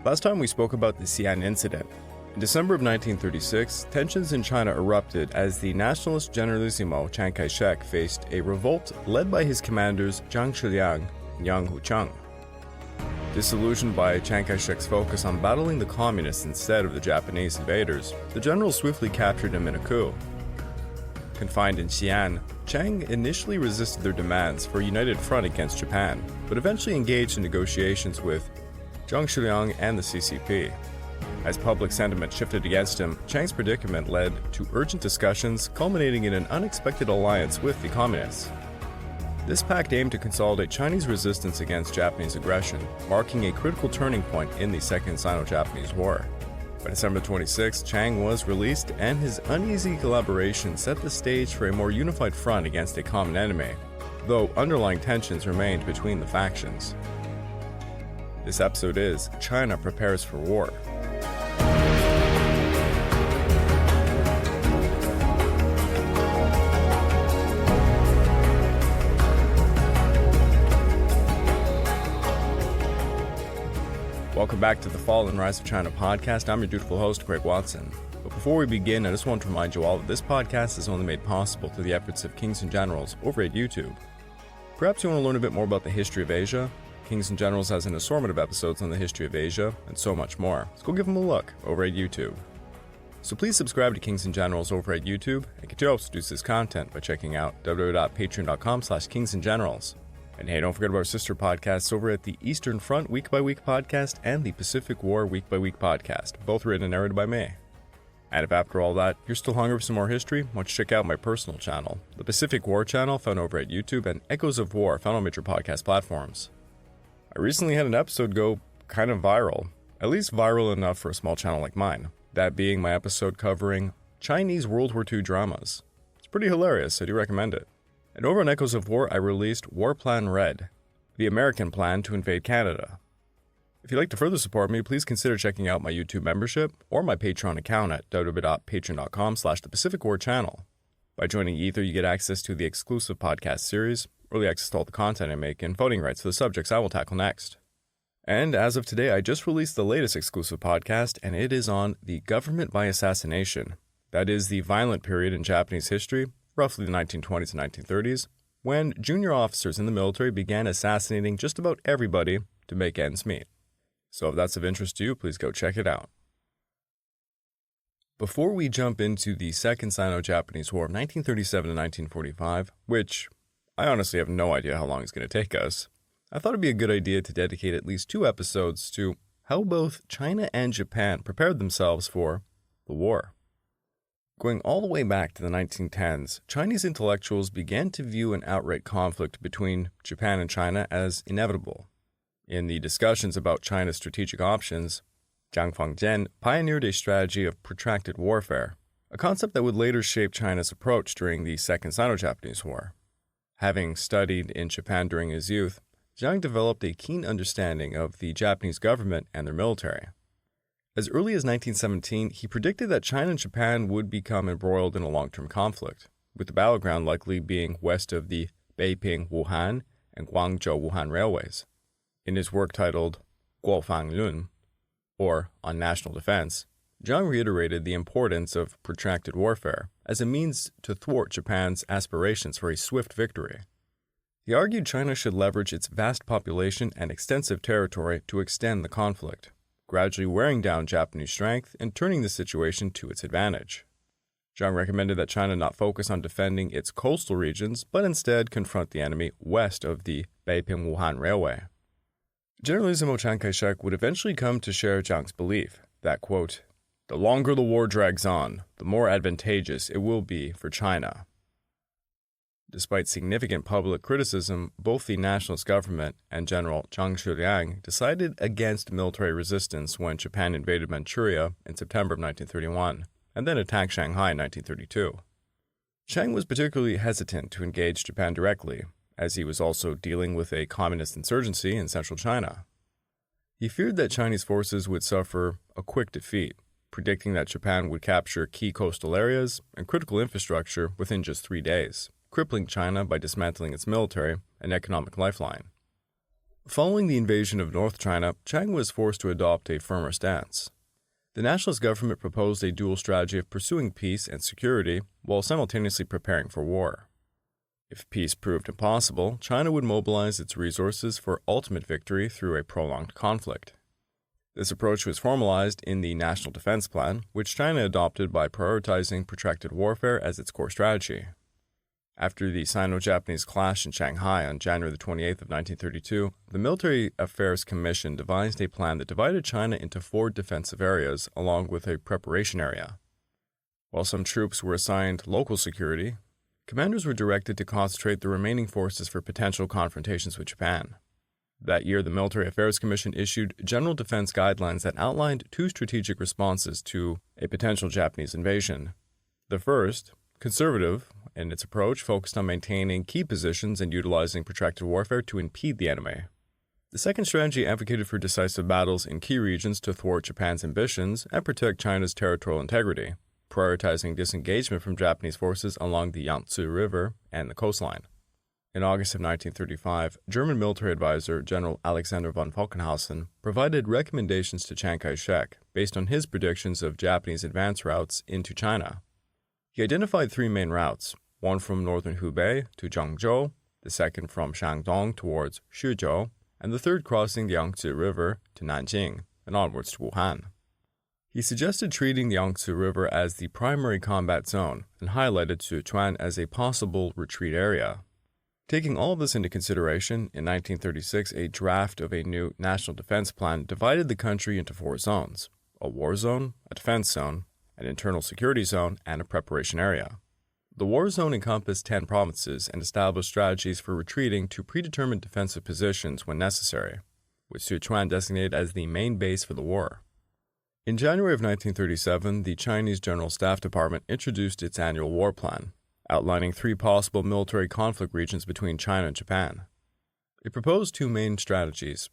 Last time we spoke about the Xi'an incident. In December of 1936, tensions in China erupted as the nationalist Generalissimo Chiang Kai-shek faced a revolt led by his commanders Zhang Shiliang and Yang Hucheng. Disillusioned by Chiang Kai-shek's focus on battling the communists instead of the Japanese invaders, the general swiftly captured him in a coup. Confined in Xi'an, Chiang initially resisted their demands for a united front against Japan, but eventually engaged in negotiations with Zhang Shiliang and the CCP. As public sentiment shifted against him, Chiang's predicament led to urgent discussions culminating in an unexpected alliance with the communists. This pact aimed to consolidate Chinese resistance against Japanese aggression, marking a critical turning point in the Second Sino-Japanese War. By December 26, Chiang was released, and his uneasy collaboration set the stage for a more unified front against a common enemy, though underlying tensions remained between the factions. This episode is China Prepares for War. Welcome back to the Fall and Rise of China podcast. I'm your dutiful host, Craig Watson. But before we begin, I just want to remind you all that this podcast is only made possible through the efforts of Kings and Generals over at YouTube. Perhaps you want to learn a bit more about the history of Asia. Kings and Generals has an assortment of episodes on the history of Asia, and so much more. So go give them a look over at YouTube. So please subscribe to Kings and Generals over at YouTube, and continue to produce this content by checking out www.patreon.com/kingsandgenerals. And hey, don't forget about our sister podcasts over at the Eastern Front Week by Week podcast and the Pacific War Week by Week podcast, both written and narrated by me. And if after all that, you're still hungry for some more history, why don't you check out my personal channel, the Pacific War channel found over at YouTube, and Echoes of War found on major podcast platforms. I recently had an episode go kind of viral, at least viral enough for a small channel like mine, that being my episode covering Chinese World War II dramas. It's pretty hilarious, I do recommend it. And over on Echoes of War, I released War Plan Red, the American plan to invade Canada. If you'd like to further support me, please consider checking out my YouTube membership or my Patreon account at www.patreon.com/thepacificwarchannel. By joining either, you get access to the exclusive podcast series, early access to all the content I make, and voting rights for the subjects I will tackle next. And as of today, I just released the latest exclusive podcast, and it is on the government by assassination. That is the violent period in Japanese history, roughly the 1920s and 1930s, when junior officers in the military began assassinating just about everybody to make ends meet. So if that's of interest to you, please go check it out. Before we jump into the Second Sino-Japanese War of 1937 to 1945, which I honestly have no idea how long it's going to take us, I thought it'd be a good idea to dedicate at least 2 episodes to how both China and Japan prepared themselves for the war. Going all the way back to the 1910s, Chinese intellectuals began to view an outright conflict between Japan and China as inevitable. In the discussions about China's strategic options, Jiang Fangjian pioneered a strategy of protracted warfare, a concept that would later shape China's approach during the Second Sino-Japanese War. Having studied in Japan during his youth, Jiang developed a keen understanding of the Japanese government and their military. As early as 1917, he predicted that China and Japan would become embroiled in a long-term conflict, with the battleground likely being west of the Beiping-Wuhan and Guangzhou-Wuhan railways. In his work titled Guofang Lun, or On National Defense, Jiang reiterated the importance of protracted warfare as a means to thwart Japan's aspirations for a swift victory. He argued China should leverage its vast population and extensive territory to extend the conflict, gradually wearing down Japanese strength and turning the situation to its advantage. Jiang recommended that China not focus on defending its coastal regions, but instead confront the enemy west of the Beiping-Wuhan Railway. Generalissimo Chiang Kai-shek would eventually come to share Jiang's belief that, quote, "The longer the war drags on, the more advantageous it will be for China." Despite significant public criticism, both the nationalist government and General Zhang Shiliang decided against military resistance when Japan invaded Manchuria in September of 1931, and then attacked Shanghai in 1932. Chiang was particularly hesitant to engage Japan directly, as he was also dealing with a communist insurgency in central China. He feared that Chinese forces would suffer a quick defeat, predicting that Japan would capture key coastal areas and critical infrastructure within just 3 days, crippling China by dismantling its military and economic lifeline. Following the invasion of North China, Chiang was forced to adopt a firmer stance. The nationalist government proposed a dual strategy of pursuing peace and security while simultaneously preparing for war. If peace proved impossible, China would mobilize its resources for ultimate victory through a prolonged conflict. This approach was formalized in the National Defense Plan, which China adopted by prioritizing protracted warfare as its core strategy. After the Sino-Japanese clash in Shanghai on January 28, 1932, the Military Affairs Commission devised a plan that divided China into 4 defensive areas along with a preparation area. While some troops were assigned local security, commanders were directed to concentrate the remaining forces for potential confrontations with Japan. That year, the Military Affairs Commission issued general defense guidelines that outlined 2 strategic responses to a potential Japanese invasion. The first, conservative, in its approach, focused on maintaining key positions and utilizing protracted warfare to impede the enemy. The second strategy advocated for decisive battles in key regions to thwart Japan's ambitions and protect China's territorial integrity, prioritizing disengagement from Japanese forces along the Yangtze River and the coastline. In August of 1935, German military advisor General Alexander von Falkenhausen provided recommendations to Chiang Kai-shek based on his predictions of Japanese advance routes into China. He identified 3 main routes, one from northern Hubei to Zhengzhou, the second from Shandong towards Shuzhou, and the third crossing the Yangtze River to Nanjing and onwards to Wuhan. He suggested treating the Yangtze River as the primary combat zone and highlighted Sichuan as a possible retreat area. Taking all of this into consideration, in 1936 a draft of a new national defense plan divided the country into 4 zones: a war zone, a defense zone, an internal security zone, and a preparation area. The war zone encompassed 10 provinces and established strategies for retreating to predetermined defensive positions when necessary, with Sichuan designated as the main base for the war. In January of 1937, the Chinese General Staff Department introduced its annual war plan, outlining 3 possible military conflict regions between China and Japan. It proposed 2 main strategies.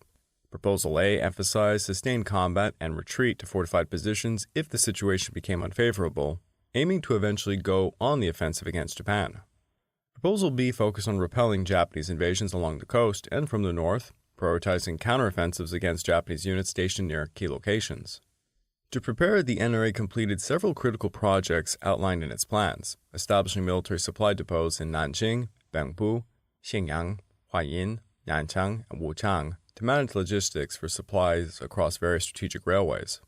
Proposal A emphasized sustained combat and retreat to fortified positions if the situation became unfavorable, aiming to eventually go on the offensive against Japan. Proposal B focused on repelling Japanese invasions along the coast and from the north, prioritizing counteroffensives against Japanese units stationed near key locations. To prepare, the NRA completed several critical projects outlined in its plans, establishing military supply depots in Nanjing, Bengbu, Xi'an, Huayin, Yanchang, and Wuchang to manage logistics for supplies across various strategic railways.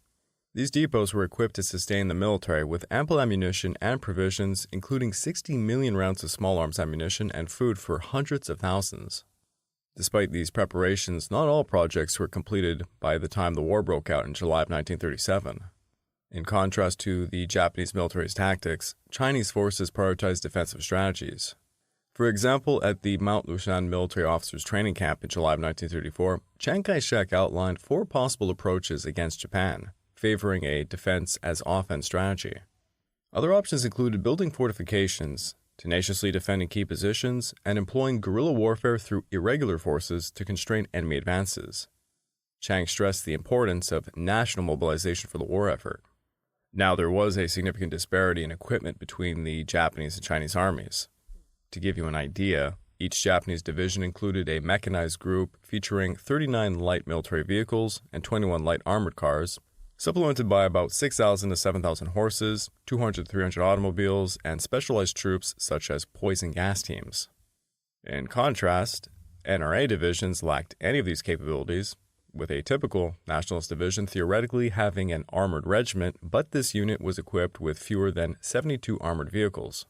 These depots were equipped to sustain the military with ample ammunition and provisions, including 60 million rounds of small arms ammunition and food for hundreds of thousands. Despite these preparations, not all projects were completed by the time the war broke out in July of 1937. In contrast to the Japanese military's tactics, Chinese forces prioritized defensive strategies. For example, at the Mount Lushan Military Officers Training Camp in July of 1934, Chiang Kai-shek outlined 4 possible approaches against Japan, favoring a defense as offense strategy. Other options included building fortifications, tenaciously defending key positions, and employing guerrilla warfare through irregular forces to constrain enemy advances. Chiang stressed the importance of national mobilization for the war effort. Now, there was a significant disparity in equipment between the Japanese and Chinese armies. To give you an idea, each Japanese division included a mechanized group featuring 39 light military vehicles and 21 light armored cars, supplemented by about 6,000 to 7,000 horses, 200 to 300 automobiles, and specialized troops such as poison gas teams. In contrast, NRA divisions lacked any of these capabilities, with a typical nationalist division theoretically having an armored regiment, but this unit was equipped with fewer than 72 armored vehicles.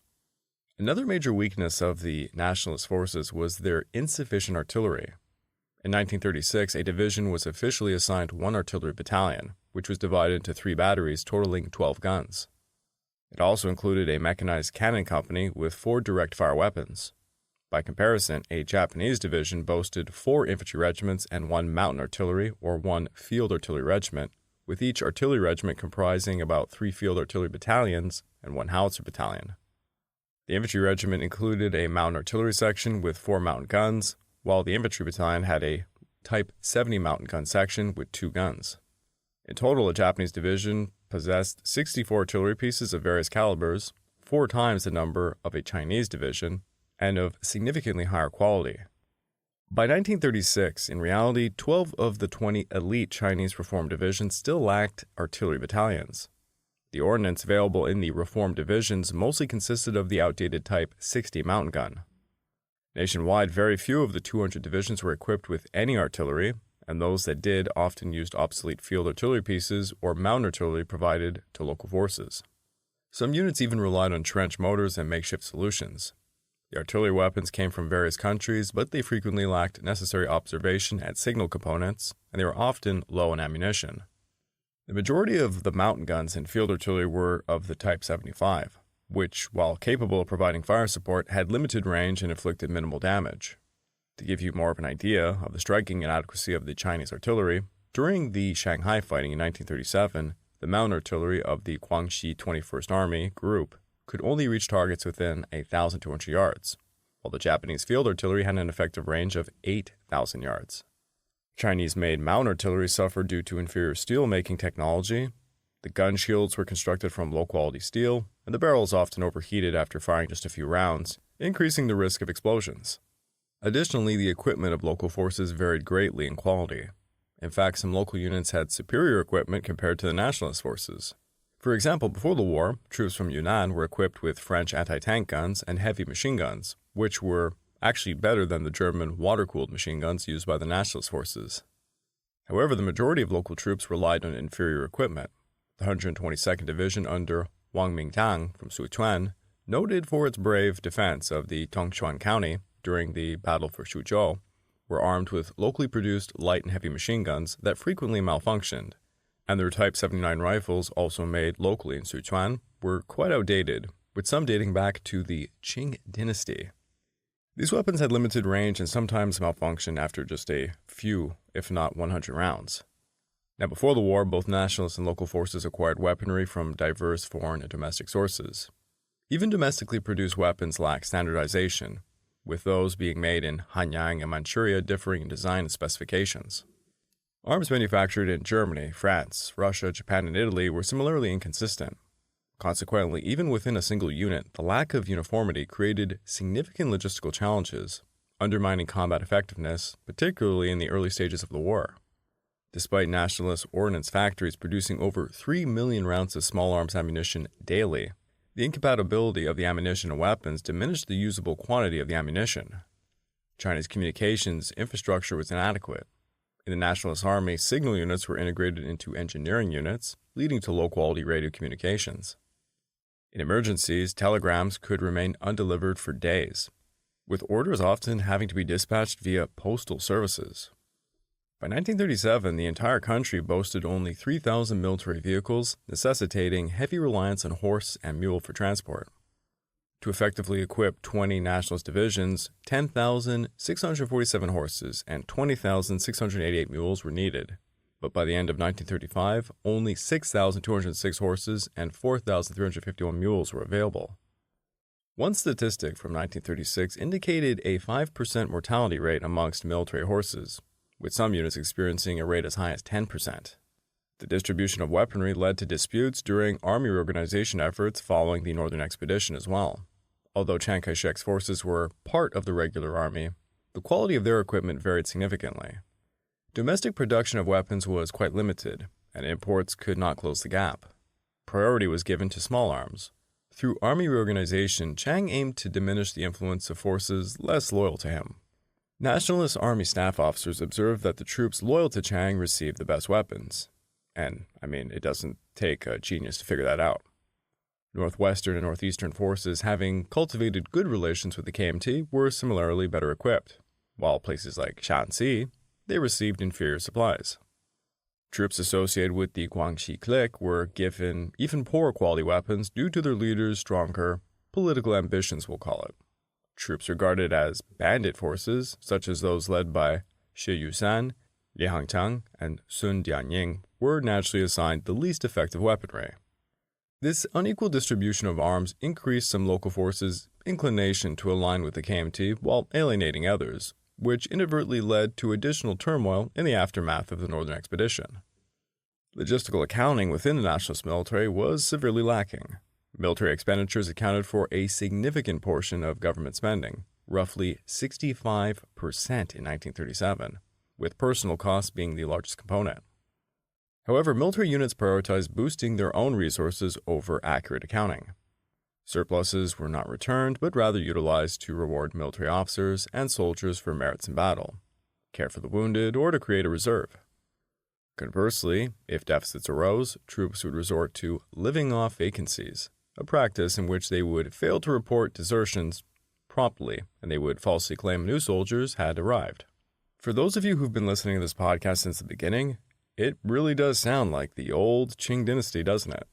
Another major weakness of the nationalist forces was their insufficient artillery. In 1936, a division was officially assigned 1 artillery battalion, which was divided into 3 batteries totaling 12 guns. It also included a mechanized cannon company with 4 direct-fire weapons. By comparison, a Japanese division boasted 4 infantry regiments and 1 mountain artillery or 1 field artillery regiment, with each artillery regiment comprising about 3 field artillery battalions and 1 howitzer battalion. The infantry regiment included a mountain artillery section with 4 mountain guns, while the infantry battalion had a Type 70 mountain gun section with 2 guns. In total, a Japanese division possessed 64 artillery pieces of various calibers, 4 times the number of a Chinese division, and of significantly higher quality. By 1936, in reality, 12 of the 20 elite Chinese Reform divisions still lacked artillery battalions. The ordnance available in the Reform divisions mostly consisted of the outdated Type 60 mountain gun. Nationwide, very few of the 200 divisions were equipped with any artillery, and those that did often used obsolete field artillery pieces or mountain artillery provided to local forces. Some units even relied on trench mortars and makeshift solutions. The artillery weapons came from various countries, but they frequently lacked necessary observation and signal components, and they were often low in ammunition. The majority of the mountain guns and field artillery were of the Type 75, which, while capable of providing fire support, had limited range and inflicted minimal damage. To give you more of an idea of the striking inadequacy of the Chinese artillery, during the Shanghai fighting in 1937, the mountain artillery of the Guangxi 21st Army Group could only reach targets within 1,200 yards, while the Japanese field artillery had an effective range of 8,000 yards. Chinese-made mountain artillery suffered due to inferior steel-making technology. The gun shields were constructed from low-quality steel, and the barrels often overheated after firing just a few rounds, increasing the risk of explosions. Additionally, the equipment of local forces varied greatly in quality. In fact, some local units had superior equipment compared to the nationalist forces. For example, before the war, troops from Yunnan were equipped with French anti-tank guns and heavy machine guns, which were actually better than the German water-cooled machine guns used by the nationalist forces. However, the majority of local troops relied on inferior equipment. The 122nd Division under Wang Mingtang from Sichuan, noted for its brave defense of the Tongchuan County during the Battle for Suzhou, were armed with locally produced light and heavy machine guns that frequently malfunctioned, and their Type 79 rifles, also made locally in Sichuan, were quite outdated, with some dating back to the Qing dynasty. These weapons had limited range and sometimes malfunctioned after just a few, if not 100 rounds. Now, before the war, both nationalist and local forces acquired weaponry from diverse foreign and domestic sources. Even domestically produced weapons lack standardization, with those being made in Hanyang and Manchuria differing in design and specifications. Arms manufactured in Germany, France, Russia, Japan, and Italy were similarly inconsistent. Consequently, even within a single unit, the lack of uniformity created significant logistical challenges, undermining combat effectiveness, particularly in the early stages of the war. Despite nationalist ordnance factories producing over 3 million rounds of small arms ammunition daily, the incompatibility of the ammunition and weapons diminished the usable quantity of the ammunition. China's communications infrastructure was inadequate. In the Nationalist Army, signal units were integrated into engineering units, leading to low-quality radio communications. In emergencies, telegrams could remain undelivered for days, with orders often having to be dispatched via postal services. By 1937, the entire country boasted only 3,000 military vehicles, necessitating heavy reliance on horse and mule for transport. To effectively equip 20 nationalist divisions, 10,647 horses and 20,688 mules were needed. But by the end of 1935, only 6,206 horses and 4,351 mules were available. One statistic from 1936 indicated a 5% mortality rate amongst military horses, with some units experiencing a rate as high as 10%. The distribution of weaponry led to disputes during army reorganization efforts following the Northern Expedition as well. Although Chiang Kai-shek's forces were part of the regular army, the quality of their equipment varied significantly. Domestic production of weapons was quite limited, and imports could not close the gap. Priority was given to small arms. Through army reorganization, Chiang aimed to diminish the influence of forces less loyal to him. Nationalist Army staff officers observed that the troops loyal to Chiang received the best weapons. And, it doesn't take a genius to figure that out. Northwestern and Northeastern forces, having cultivated good relations with the KMT, were similarly better equipped, while places like Shanxi, they received inferior supplies. Troops associated with the Guangxi clique were given even poorer quality weapons due to their leaders' stronger political ambitions, we'll call it. Troops regarded as bandit forces, such as those led by Shi Yusan, Li Hangchang, and Sun Dianying, were naturally assigned the least effective weaponry. This unequal distribution of arms increased some local forces' inclination to align with the KMT while alienating others, which inadvertently led to additional turmoil in the aftermath of the Northern Expedition. Logistical accounting within the nationalist military was severely lacking. Military expenditures accounted for a significant portion of government spending, roughly 65% in 1937, with personal costs being the largest component. However, military units prioritized boosting their own resources over accurate accounting. Surpluses were not returned, but rather utilized to reward military officers and soldiers for merits in battle, care for the wounded, or to create a reserve. Conversely, if deficits arose, troops would resort to living off vacancies, a practice in which they would fail to report desertions promptly, and they would falsely claim new soldiers had arrived. For those of you who've been listening to this podcast since the beginning, it really does sound like the old Qing dynasty, doesn't it?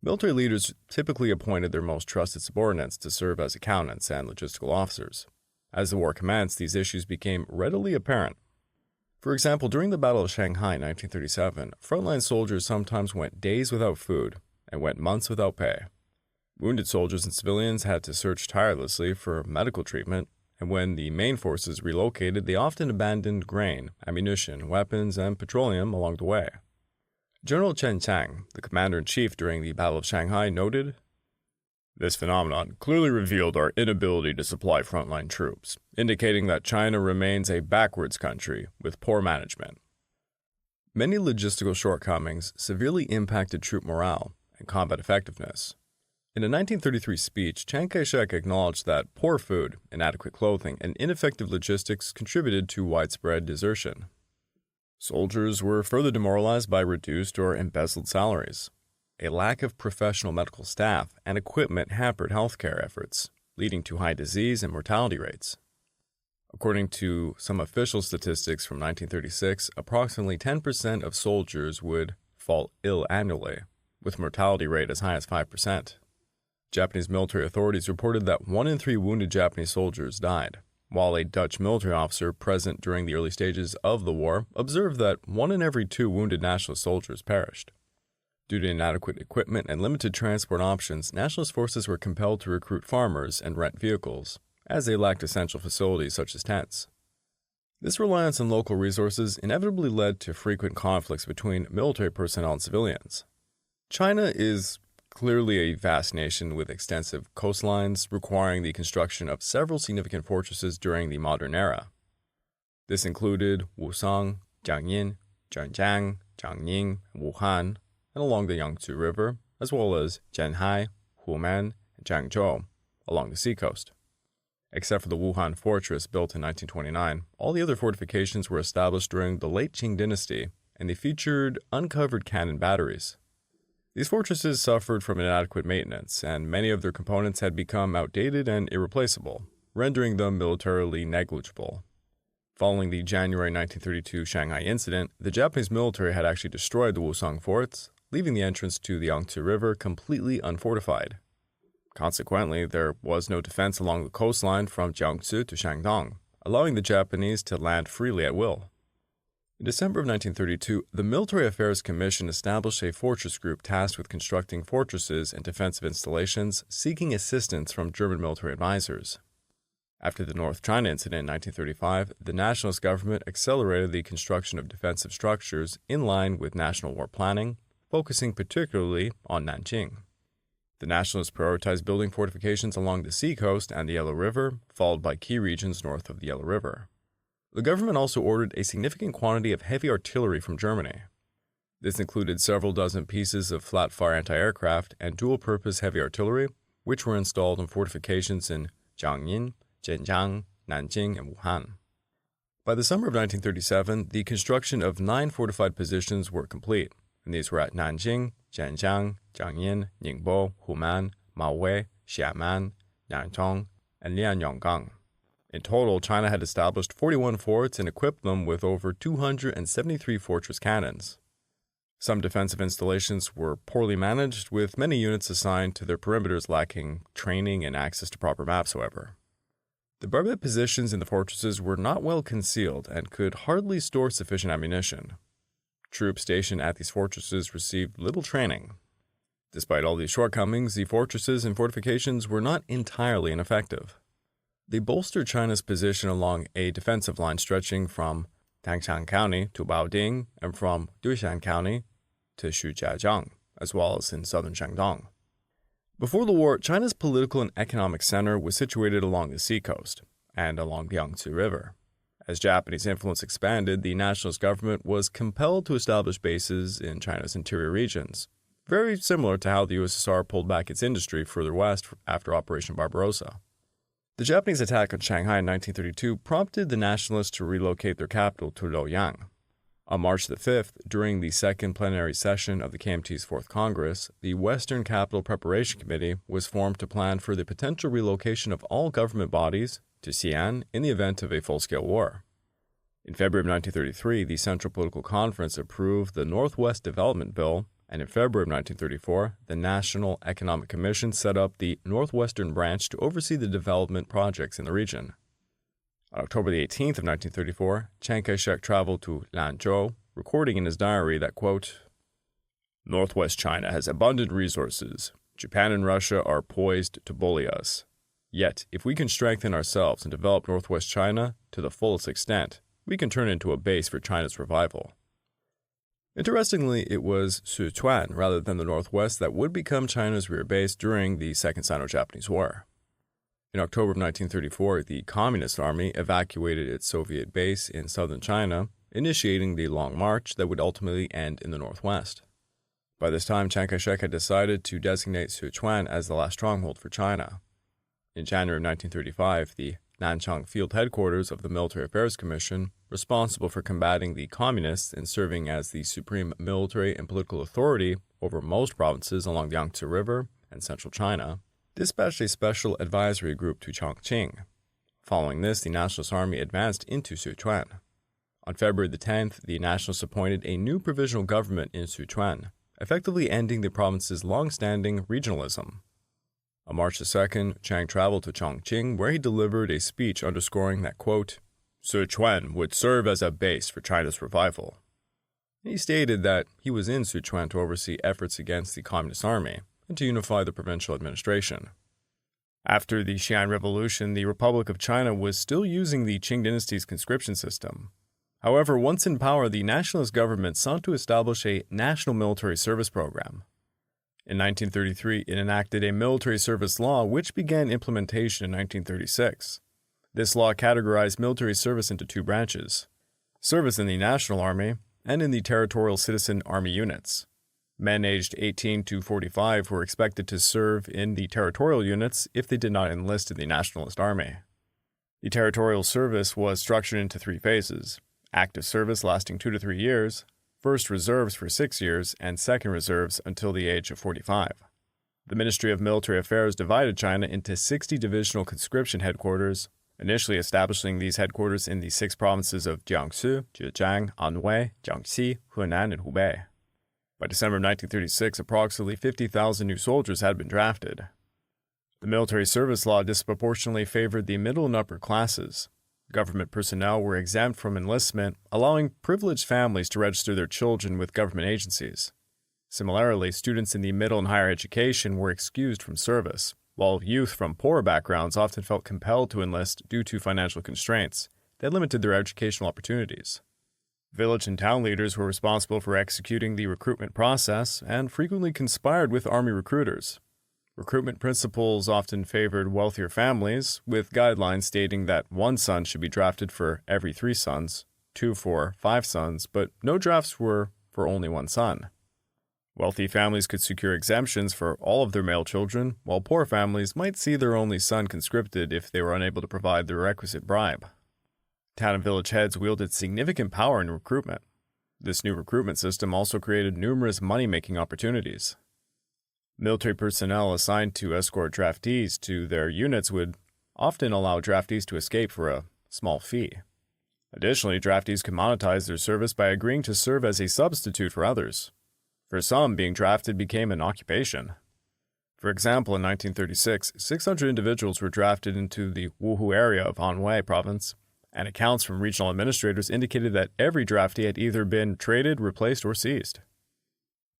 Military leaders typically appointed their most trusted subordinates to serve as accountants and logistical officers. As the war commenced, these issues became readily apparent. For example, during the Battle of Shanghai in 1937, frontline soldiers sometimes went days without food and went months without pay. Wounded soldiers and civilians had to search tirelessly for medical treatment, and when the main forces relocated, they often abandoned grain, ammunition, weapons, and petroleum along the way. General Chen Chang, the commander-in-chief during the Battle of Shanghai, noted, "This phenomenon clearly revealed our inability to supply frontline troops, indicating that China remains a backwards country with poor management." Many logistical shortcomings severely impacted troop morale and combat effectiveness. In a 1933 speech, Chiang Kai-shek acknowledged that poor food, inadequate clothing, and ineffective logistics contributed to widespread desertion. Soldiers were further demoralized by reduced or embezzled salaries. A lack of professional medical staff and equipment hampered healthcare efforts, leading to high disease and mortality rates. According to some official statistics from 1936, approximately 10% of soldiers would fall ill annually, with mortality rate as high as 5%. Japanese military authorities reported that 1 in 3 wounded Japanese soldiers died, while a Dutch military officer present during the early stages of the war observed that 1 in every 2 wounded nationalist soldiers perished. Due to inadequate equipment and limited transport options, nationalist forces were compelled to recruit farmers and rent vehicles, as they lacked essential facilities such as tents. This reliance on local resources inevitably led to frequent conflicts between military personnel and civilians. China is clearly a vast nation with extensive coastlines, requiring the construction of several significant fortresses during the modern era. This included Wusong, Jiangyin, Zhenjiang, Jiangning, and Wuhan, and along the Yangtze River, as well as Shanghai, Human, and Changzhou, along the seacoast. Except for the Wuhan fortress built in 1929, all the other fortifications were established during the late Qing dynasty, and they featured uncovered cannon batteries. These fortresses suffered from inadequate maintenance, and many of their components had become outdated and irreplaceable, rendering them militarily negligible. Following the January 1932 Shanghai incident, the Japanese military had actually destroyed the Wusong forts, leaving the entrance to the Yangtze River completely unfortified. Consequently, there was no defense along the coastline from Jiangsu to Shandong, allowing the Japanese to land freely at will. In December of 1932, the Military Affairs Commission established a fortress group tasked with constructing fortresses and defensive installations, seeking assistance from German military advisors. After the North China Incident in 1935, the nationalist government accelerated the construction of defensive structures in line with national war planning, focusing particularly on Nanjing. The nationalists prioritized building fortifications along the seacoast and the Yellow River, followed by key regions north of the Yellow River. The government also ordered a significant quantity of heavy artillery from Germany. This included several dozen pieces of flat-fire anti-aircraft and dual-purpose heavy artillery, which were installed in fortifications in Jiangyin, Zhenjiang, Nanjing, and Wuhan. By the summer of 1937, the construction of 9 fortified positions were complete, and these were at Nanjing, Zhenjiang, Jiangyin, Ningbo, Human, Maowei, Xiamen, Nantong, and Lianyonggang. In total, China had established 41 forts and equipped them with over 273 fortress cannons. Some defensive installations were poorly managed, with many units assigned to their perimeters lacking training and access to proper maps, however. The barbed positions in the fortresses were not well concealed and could hardly store sufficient ammunition. Troops stationed at these fortresses received little training. Despite all these shortcomings, the fortresses and fortifications were not entirely ineffective. They bolstered China's position along a defensive line stretching from Tangshan County to Baoding and from Dushan County to Shujiajiang, as well as in southern Shandong. Before the war, China's political and economic center was situated along the seacoast and along the Yangtze River. As Japanese influence expanded, the nationalist government was compelled to establish bases in China's interior regions, very similar to how the USSR pulled back its industry further west after Operation Barbarossa. The Japanese attack on Shanghai in 1932 prompted the nationalists to relocate their capital to Luoyang. On March the 5th, during the second plenary session of the KMT's Fourth Congress, the Western Capital Preparation Committee was formed to plan for the potential relocation of all government bodies to Xi'an in the event of a full-scale war. In February of 1933, the Central Political Conference approved the Northwest Development Bill, and in February of 1934, the National Economic Commission set up the Northwestern Branch to oversee the development projects in the region. On October the 18th of 1934, Chiang Kai-shek traveled to Lanzhou, recording in his diary that, quote, "Northwest China has abundant resources. Japan and Russia are poised to bully us. Yet, if we can strengthen ourselves and develop Northwest China to the fullest extent, we can turn it into a base for China's revival." Interestingly, it was Sichuan rather than the Northwest that would become China's rear base during the Second Sino-Japanese War. In October of 1934, the Communist Army evacuated its Soviet base in southern China, initiating the Long March that would ultimately end in the Northwest. By this time, Chiang Kai-shek had decided to designate Sichuan as the last stronghold for China. In January of 1935, the Nanchang Field Headquarters of the Military Affairs Commission, responsible for combating the Communists and serving as the supreme military and political authority over most provinces along the Yangtze River and central China, dispatched a special advisory group to Chongqing. Following this, the Nationalist Army advanced into Sichuan. On February the 10th, the Nationalists appointed a new provisional government in Sichuan, effectively ending the province's long-standing regionalism. On March the 2nd, Chiang traveled to Chongqing, where he delivered a speech underscoring that, quote, "Sichuan would serve as a base for China's revival." He stated that he was in Sichuan to oversee efforts against the Communist Army and to unify the provincial administration. After the Xi'an Revolution, the Republic of China was still using the Qing dynasty's conscription system. However, once in power, the nationalist government sought to establish a national military service program. In 1933, it enacted a military service law which began implementation in 1936. This law categorized military service into two branches: service in the National Army and in the Territorial Citizen Army units. Men aged 18 to 45 were expected to serve in the territorial units if they did not enlist in the Nationalist Army. The territorial service was structured into three phases: active service lasting 2 to 3 years, first reserves for 6 years, and second reserves until the age of 45. The Ministry of Military Affairs divided China into 60 divisional conscription headquarters, initially establishing these headquarters in the 6 provinces of Jiangsu, Zhejiang, Anhui, Jiangxi, Hunan, and Hubei. By December of 1936, approximately 50,000 new soldiers had been drafted. The military service law disproportionately favored the middle and upper classes. Government personnel were exempt from enlistment, allowing privileged families to register their children with government agencies. Similarly, students in the middle and higher education were excused from service, while youth from poorer backgrounds often felt compelled to enlist due to financial constraints that limited their educational opportunities. Village and town leaders were responsible for executing the recruitment process and frequently conspired with army recruiters. Recruitment principles often favored wealthier families, with guidelines stating that 1 son should be drafted for every 3 sons, 2 for 5 sons, but no drafts were for only 1 son. Wealthy families could secure exemptions for all of their male children, while poor families might see their only son conscripted if they were unable to provide the requisite bribe. Town and village heads wielded significant power in recruitment. This new recruitment system also created numerous money-making opportunities. Military personnel assigned to escort draftees to their units would often allow draftees to escape for a small fee. Additionally, draftees could monetize their service by agreeing to serve as a substitute for others. For some, being drafted became an occupation. For example, in 1936, 600 individuals were drafted into the Wuhu area of Anhui province, and accounts from regional administrators indicated that every draftee had either been traded, replaced, or seized.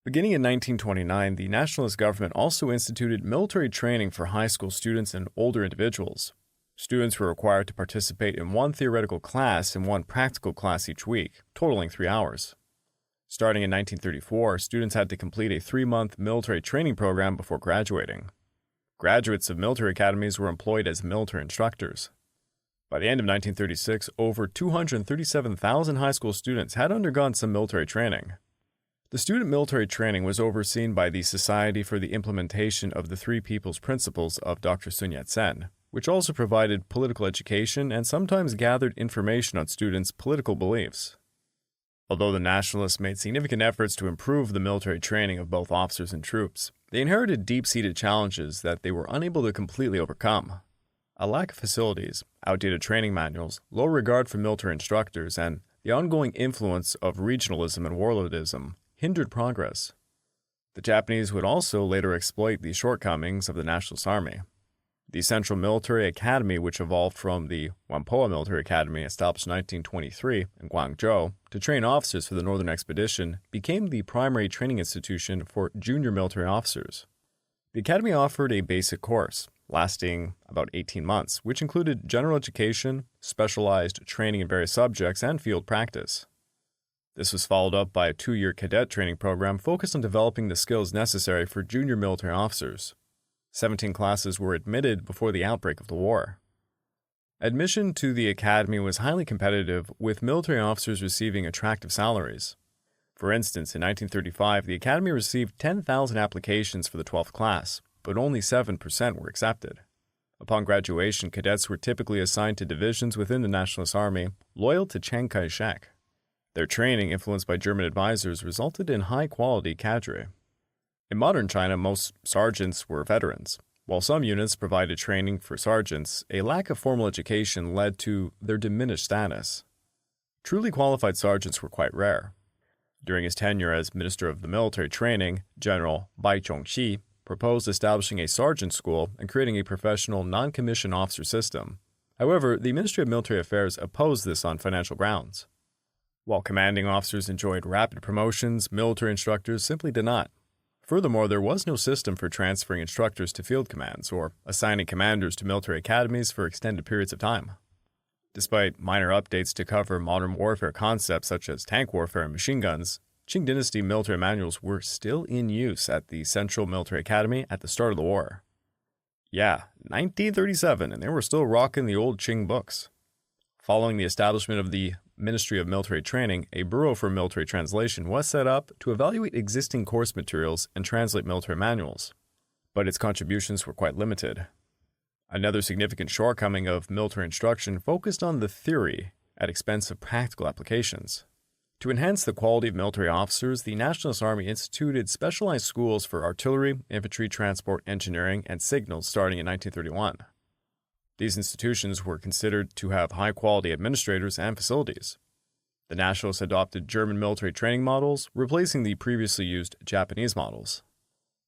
Beginning in 1929, the nationalist government also instituted military training for high school students and older individuals. Students were required to participate in 1 theoretical class and 1 practical class each week, totaling 3 hours. Starting in 1934, students had to complete a 3-month military training program before graduating. Graduates of military academies were employed as military instructors. By the end of 1936, over 237,000 high school students had undergone some military training. The student military training was overseen by the Society for the Implementation of the Three People's Principles of Dr. Sun Yat-sen, which also provided political education and sometimes gathered information on students' political beliefs. Although the nationalists made significant efforts to improve the military training of both officers and troops, they inherited deep-seated challenges that they were unable to completely overcome. A lack of facilities, outdated training manuals, low regard for military instructors, and the ongoing influence of regionalism and warlordism hindered progress. The Japanese would also later exploit the shortcomings of the Nationalist Army. The Central Military Academy, which evolved from the Whampoa Military Academy established in 1923 in Guangzhou to train officers for the Northern Expedition, became the primary training institution for junior military officers. The academy offered a basic course, lasting about 18 months, which included general education, specialized training in various subjects, and field practice. This was followed up by a 2-year cadet training program focused on developing the skills necessary for junior military officers. 17 classes were admitted before the outbreak of the war. Admission to the academy was highly competitive, with military officers receiving attractive salaries. For instance, in 1935, the academy received 10,000 applications for the 12th class, but only 7% were accepted. Upon graduation, cadets were typically assigned to divisions within the Nationalist Army, loyal to Chiang Kai-shek. Their training, influenced by German advisors, resulted in high-quality cadre. In modern China, most sergeants were veterans. While some units provided training for sergeants, a lack of formal education led to their diminished status. Truly qualified sergeants were quite rare. During his tenure as Minister of the Military Training, General Bai Chongxi proposed establishing a sergeant school and creating a professional non-commissioned officer system. However, the Ministry of Military Affairs opposed this on financial grounds. While commanding officers enjoyed rapid promotions, military instructors simply did not. Furthermore, there was no system for transferring instructors to field commands or assigning commanders to military academies for extended periods of time. Despite minor updates to cover modern warfare concepts such as tank warfare and machine guns, Qing Dynasty military manuals were still in use at the Central Military Academy at the start of the war. Yeah, 1937, and they were still rocking the old Qing books. Following the establishment of the Ministry of Military Training, a Bureau for Military Translation was set up to evaluate existing course materials and translate military manuals, but its contributions were quite limited. Another significant shortcoming of military instruction focused on the theory at expense of practical applications. To enhance the quality of military officers, the Nationalist Army instituted specialized schools for artillery, infantry, transport, engineering, and signals starting in 1931. These institutions were considered to have high-quality administrators and facilities. The Nationalists adopted German military training models, replacing the previously used Japanese models.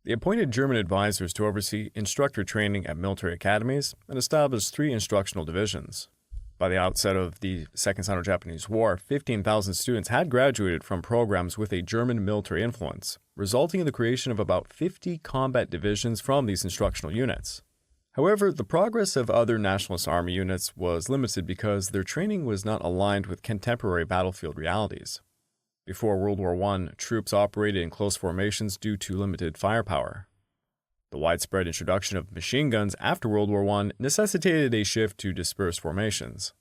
They appointed German advisors to oversee instructor training at military academies and established 3 instructional divisions. By the outset of the Second Sino-Japanese War, 15,000 students had graduated from programs with a German military influence, resulting in the creation of about 50 combat divisions from these instructional units. However, the progress of other Nationalist Army units was limited because their training was not aligned with contemporary battlefield realities. Before World War I, troops operated in close formations due to limited firepower. The widespread introduction of machine guns after World War I necessitated a shift to dispersed formations.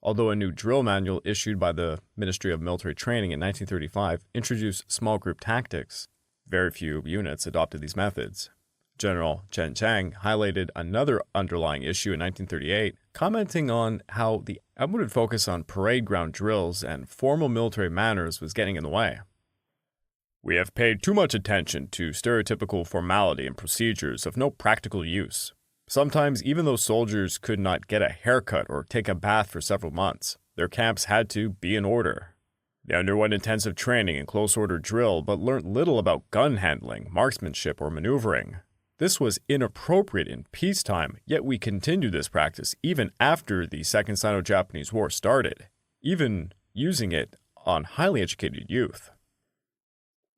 Although a new drill manual issued by the Ministry of Military Training in 1935 introduced small group tactics, very few units adopted these methods. General Chen Chang highlighted another underlying issue in 1938, commenting on how the outmoded focus on parade ground drills and formal military manners was getting in the way. We have paid too much attention to stereotypical formality and procedures of no practical use. Sometimes, even though soldiers could not get a haircut or take a bath for several months, their camps had to be in order. They underwent intensive training and close order drill, but learnt little about gun handling, marksmanship, or maneuvering. This was inappropriate in peacetime, yet we continued this practice even after the Second Sino-Japanese War started, even using it on highly educated youth.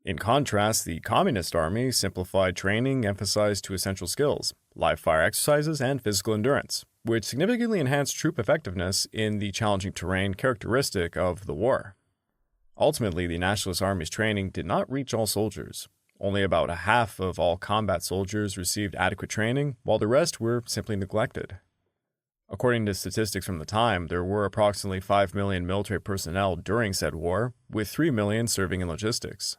In contrast, the Communist Army simplified training emphasized 2 essential skills, live fire exercises and physical endurance, which significantly enhanced troop effectiveness in the challenging terrain characteristic of the war. Ultimately, the Nationalist Army's training did not reach all soldiers. Only about a half of all combat soldiers received adequate training, while the rest were simply neglected. According to statistics from the time, there were approximately 5 million military personnel during said war, with 3 million serving in logistics.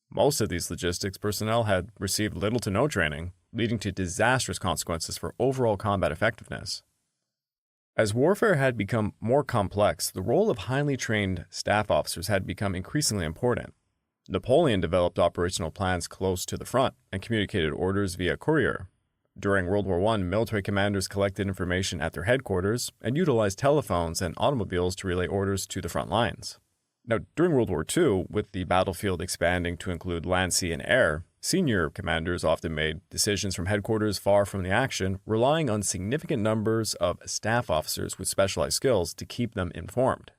Most of these logistics personnel had received little to no training, leading to disastrous consequences for overall combat effectiveness. As warfare had become more complex, the role of highly trained staff officers had become increasingly important. Napoleon developed operational plans close to the front and communicated orders via courier. During World War I, military commanders collected information at their headquarters and utilized telephones and automobiles to relay orders to the front lines. Now, during World War II, with the battlefield expanding to include land, sea, and air, senior commanders often made decisions from headquarters far from the action, relying on significant numbers of staff officers with specialized skills to keep them informed.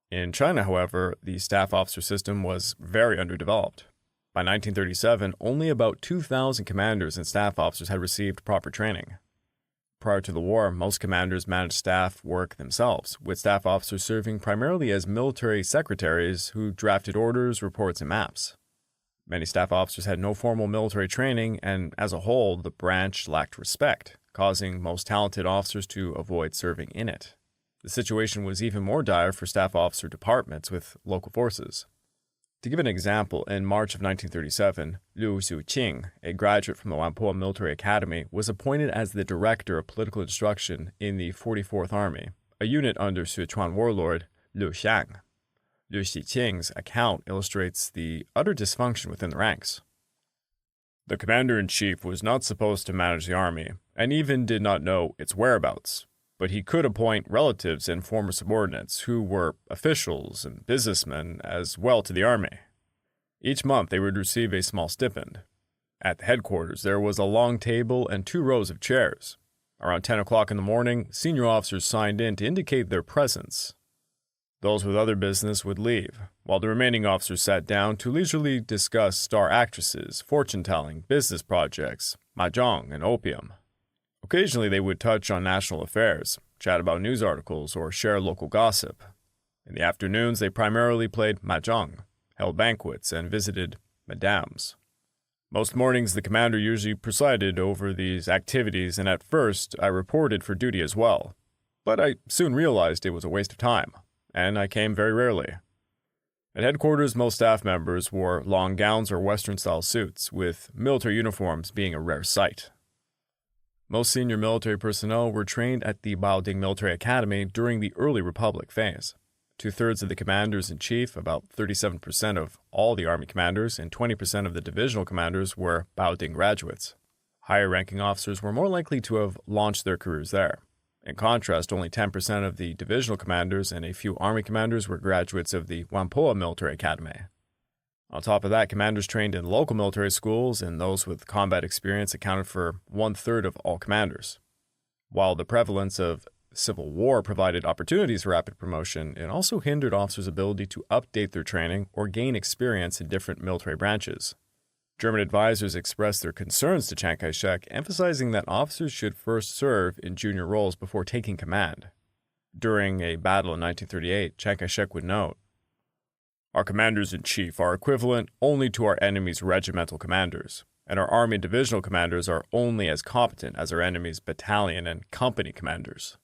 In China, however, the staff officer system was very underdeveloped. By 1937, only about 2,000 commanders and staff officers had received proper training. Prior to the war, most commanders managed staff work themselves, with staff officers serving primarily as military secretaries who drafted orders, reports, and maps. Many staff officers had no formal military training, and as a whole, the branch lacked respect, causing most talented officers to avoid serving in it. The situation was even more dire for staff officer departments with local forces. To give an example, in March of 1937, Liu Xiuqing, a graduate from the Whampoa Military Academy, was appointed as the director of political instruction in the 44th Army, a unit under Sichuan warlord Liu Xiang. Liu Xiqing's account illustrates the utter dysfunction within the ranks. The commander-in-chief was not supposed to manage the army, and even did not know its whereabouts. But he could appoint relatives and former subordinates who were officials and businessmen as well to the army. Each month they would receive a small stipend. At the headquarters there was a long table and 2 rows of chairs. Around 10 o'clock in the morning, senior officers signed in to indicate their presence. Those with other business would leave, while the remaining officers sat down to leisurely discuss star actresses, fortune-telling, business projects, mahjong, and opium. Occasionally they would touch on national affairs, chat about news articles, or share local gossip. In the afternoons they primarily played mahjong, held banquets, and visited madames. Most mornings the commander usually presided over these activities, and at first I reported for duty as well. But I soon realized it was a waste of time, and I came very rarely. At headquarters most staff members wore long gowns or Western-style suits, with military uniforms being a rare sight. Most senior military personnel were trained at the Baoding Military Academy during the early Republic phase. 2/3 of the commanders-in-chief, about 37% of all the army commanders, and 20% of the divisional commanders were Baoding graduates. Higher-ranking officers were more likely to have launched their careers there. In contrast, only 10% of the divisional commanders and a few army commanders were graduates of the Whampoa Military Academy. On top of that, commanders trained in local military schools and those with combat experience accounted for 1/3 of all commanders. While the prevalence of civil war provided opportunities for rapid promotion, it also hindered officers' ability to update their training or gain experience in different military branches. German advisors expressed their concerns to Chiang Kai-shek, emphasizing that officers should first serve in junior roles before taking command. During a battle in 1938, Chiang Kai-shek would note, "Our commanders-in-chief are equivalent only to our enemy's regimental commanders, and our army and divisional commanders are only as competent as our enemy's battalion and company commanders."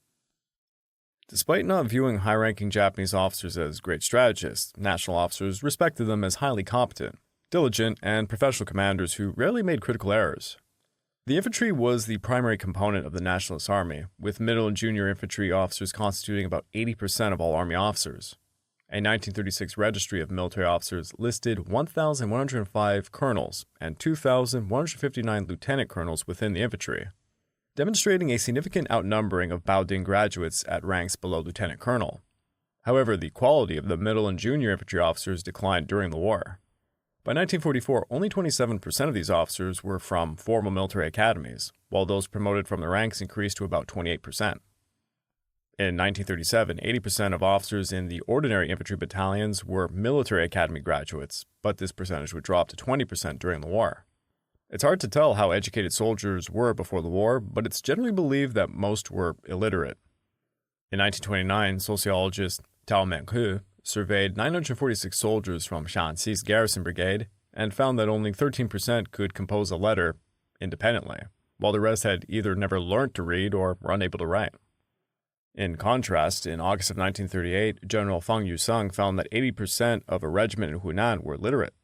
Despite not viewing high-ranking Japanese officers as great strategists, national officers respected them as highly competent, diligent, and professional commanders who rarely made critical errors. The infantry was the primary component of the Nationalist Army, with middle and junior infantry officers constituting about 80% of all Army officers. A 1936 registry of military officers listed 1,105 colonels and 2,159 lieutenant colonels within the infantry, demonstrating a significant outnumbering of Baoding graduates at ranks below lieutenant colonel. However, the quality of the middle and junior infantry officers declined during the war. By 1944, only 27% of these officers were from formal military academies, while those promoted from the ranks increased to about 28%. In 1937, 80% of officers in the ordinary infantry battalions were military academy graduates, but this percentage would drop to 20% during the war. It's hard to tell how educated soldiers were before the war, but it's generally believed that most were illiterate. In 1929, sociologist Tao Menghe surveyed 946 soldiers from Shaanxi's garrison brigade and found that only 13% could compose a letter independently, while the rest had either never learned to read or were unable to write. In contrast, in August of 1938, General Fang Yusung found that 80% of a regiment in Hunan were literate.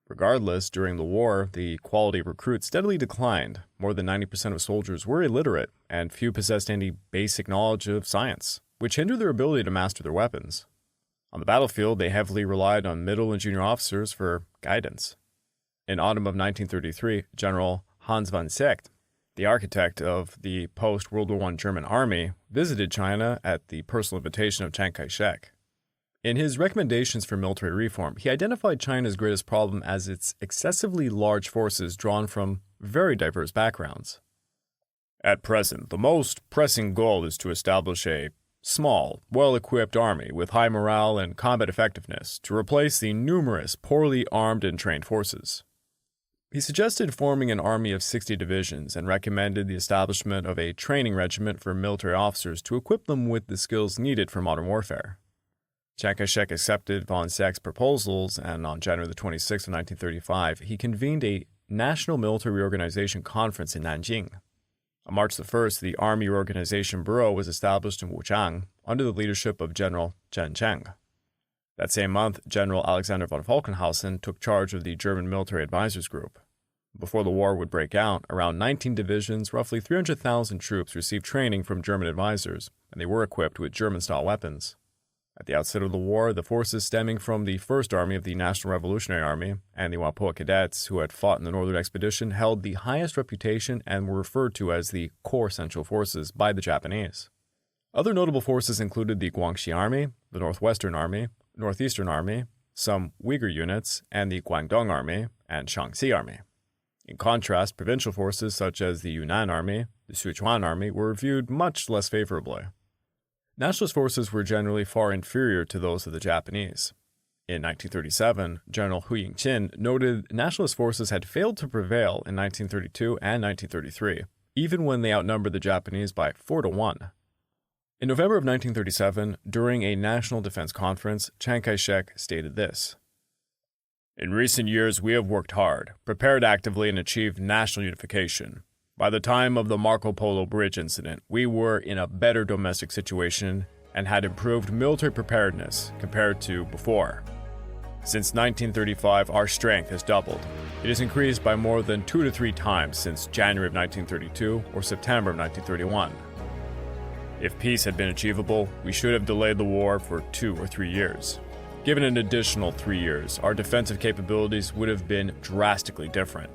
Regardless, during the war, the quality of recruits steadily declined. More than 90% of soldiers were illiterate, and few possessed any basic knowledge of science, which hindered their ability to master their weapons. On the battlefield, they heavily relied on middle and junior officers for guidance. In autumn of 1933, General Hans von Seeckt, the architect of the post-World War I German army, visited China at the personal invitation of Chiang Kai-shek. In his recommendations for military reform, he identified China's greatest problem as its excessively large forces drawn from very diverse backgrounds. At present, the most pressing goal is to establish a small, well-equipped army with high morale and combat effectiveness to replace the numerous, poorly armed and trained forces. He suggested forming an army of 60 divisions and recommended the establishment of a training regiment for military officers to equip them with the skills needed for modern warfare. Chiang Kai-shek accepted von Seeckt's proposals, and on January 26, 1935, he convened a National Military Reorganization Conference in Nanjing. On March 1st, the Army Reorganization Bureau was established in Wuchang under the leadership of General Chen Cheng. That same month, General Alexander von Falkenhausen took charge of the German Military Advisors Group. Before the war would break out, around 19 divisions, roughly 300,000 troops received training from German advisors, and they were equipped with German-style weapons. At the outset of the war, the forces stemming from the First Army of the National Revolutionary Army and the Whampoa cadets who had fought in the Northern Expedition held the highest reputation and were referred to as the Core Central Forces by the Japanese. Other notable forces included the Guangxi Army, the Northwestern Army, Northeastern Army, some Uyghur units, and the Guangdong Army and Shaanxi Army. In contrast, provincial forces such as the Yunnan Army, the Sichuan Army were viewed much less favorably. Nationalist forces were generally far inferior to those of the Japanese. In 1937, General Hu Yingqin noted nationalist forces had failed to prevail in 1932 and 1933, even when they outnumbered the Japanese by 4-1. In November of 1937, during a national defense conference, Chiang Kai-shek stated this: "In recent years, we have worked hard, prepared actively, and achieved national unification. By the time of the Marco Polo Bridge incident, we were in a better domestic situation and had improved military preparedness compared to before. Since 1935, our strength has doubled. It has increased by more than 2 to 3 times since January of 1932 or September of 1931. If peace had been achievable, we should have delayed the war for 2 or 3 years. Given an additional 3 years, our defensive capabilities would have been drastically different.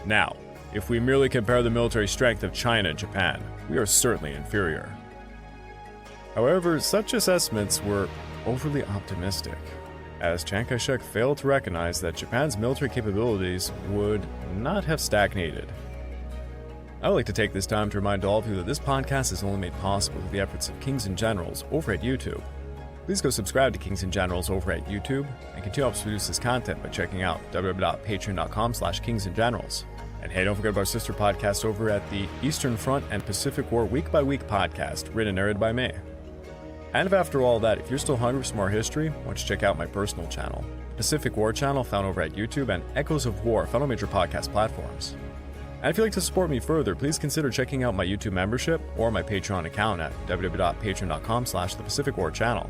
Now, if we merely compare the military strength of China and Japan, we are certainly inferior." However, such assessments were overly optimistic, as Chiang Kai-shek failed to recognize that Japan's military capabilities would not have stagnated. I would like to take this time to remind all of you that this podcast is only made possible through the efforts of Kings and Generals over at YouTube. Please go subscribe to Kings and Generals over at YouTube and continue to help us produce this content by checking out www.patreon.com/kingsandgenerals. And hey, don't forget about our sister podcast over at the Eastern Front and Pacific War Week by Week podcast, written and narrated by me. And if after all that, if you're still hungry for some more history, why don't you check out my personal channel, Pacific War channel found over at YouTube, and Echoes of War found on major podcast platforms. And if you'd like to support me further, please consider checking out my YouTube membership or my Patreon account at www.patreon.com/thepacificwarchannel.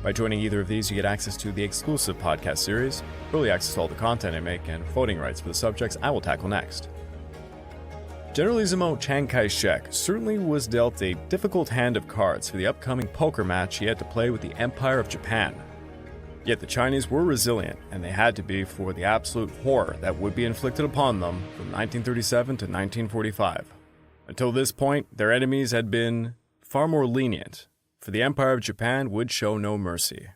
By joining either of these, you get access to the exclusive podcast series, early access to all the content I make, and voting rights for the subjects I will tackle next. Generalissimo Chiang Kai-shek certainly was dealt a difficult hand of cards for the upcoming poker match he had to play with the Empire of Japan. Yet the Chinese were resilient, and they had to be for the absolute horror that would be inflicted upon them from 1937 to 1945. Until this point, their enemies had been far more lenient, for the Empire of Japan would show no mercy.